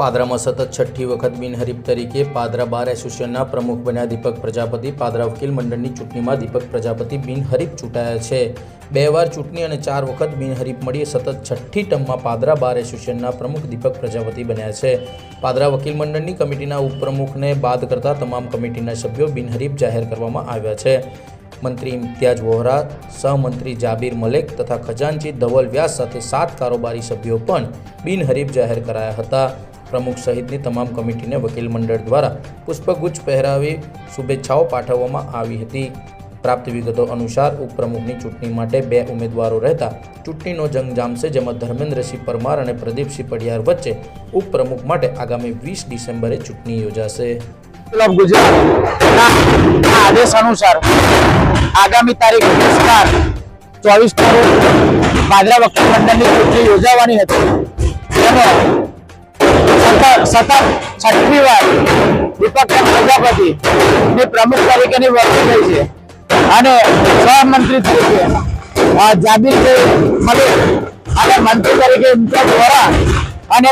પાદરામાં સતત છઠ્ઠી વખત બિનહરીફ તરીકે પાદરા બાર એસોસિએશનના પ્રમુખ બન્યા દીપક પ્રજાપતિ। પાદરા વકીલ મંડળની ચૂંટણીમાં દીપક પ્રજાપતિ બિનહરીફ ચૂંટાયા છે। 2 વાર ચૂંટણી અને 4 વખત બિનહરીફ મળી સતત છઠ્ઠી ટર્મમાં પાદરા બાર એસોસિએશનના પ્રમુખ દીપક પ્રજાપતિ બન્યા છે। પાદરા વકીલ મંડળની કમિટીના ઉપપ્રમુખને બાદ કરતા તમામ કમિટીના સભ્યો બિનહરીફ જાહેર કરવામાં આવ્યા છે। મંત્રી ઇમ્તિયાઝ વોહરા, સહમંત્રી જાબીર મલેક તથા ખજાનચી ધવલ વ્યાસ સાથે 7 કારોબારી સભ્યો પણ બિનહરીફ જાહેર કરાયા હતા। પ્રમુખ સહિતની તમામ કમિટીને વકીલ મંડળ દ્વારા પુષ્પગુચ્છ પહેરાવી શુભેચ્છાઓ પાઠવવામાં આવી હતી। પ્રાપ્ત વિગતો અનુસાર ઉપપ્રમુખની ચૂંટણી માટે 2 ઉમેદવારો રહેતા ચૂંટણીનો જંગ જામશે, જેમાં ધર્મેન્દ્રસિંહ પરમાર અને પ્રદીપસિંહ પડિયાર વચ્ચે ઉપપ્રમુખ માટે આગામી 20 ડિસેમ્બરે ચૂંટણી યોજાશે। आदेश अनुसार आगामी तारीख 24 तारीख पादरा वकील मंडल की चूंटणी योजावानी हती। सतत छठ्ठी वार दीपक प्रजापति ने प्रमुख तरीके वर्ती गई है અને સહમંત્રી તરીકે જાબીર મલિક અને મંત્રી તરીકે ઇમ્તિયાઝ વોરા અને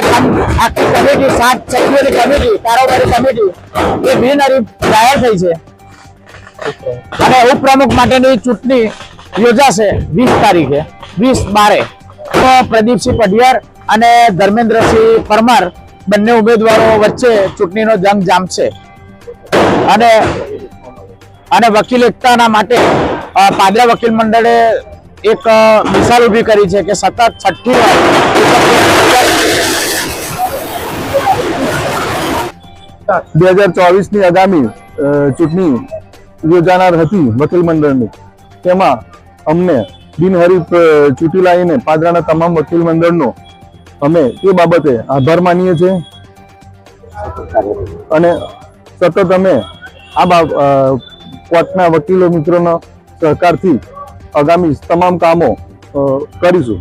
આખી કમિટી 7 સભ્યોની કમિટી કારોબારી કમિટી એ બિનહરીફ જાહેર થઈ છે અને ઉપપ્રમુખ માટેની ચૂંટણી યોજાશે 20 તારીખે 20/12 તો પ્રદીપસિંહ પડિયાર અને ધર્મેન્દ્રસિંહ પરમાર બંને ઉમેદવારો વચ્ચે ચૂંટણીનો જંગ જામશે અને અને વકીલ એકતાના માટે પાદરા વકીલ મંડળે એક મિસાલ ઊભી કરી છે કે સતત છઠ્ઠી વાર 2024 ની આગામી ચૂંટણી યોજાનાર હતી વકીલ મંડળની, તેમાં અમને બિનહરીફ ચૂંટી લાવીને પાદરાના તમામ વકીલ મંડળનો અમે એ બાબતે આભાર માનીએ છીએ અને સતત અમે આ કોર્ટના વકીલો મિત્રોના સહકારથી આગામી તમામ કામો કરીશું।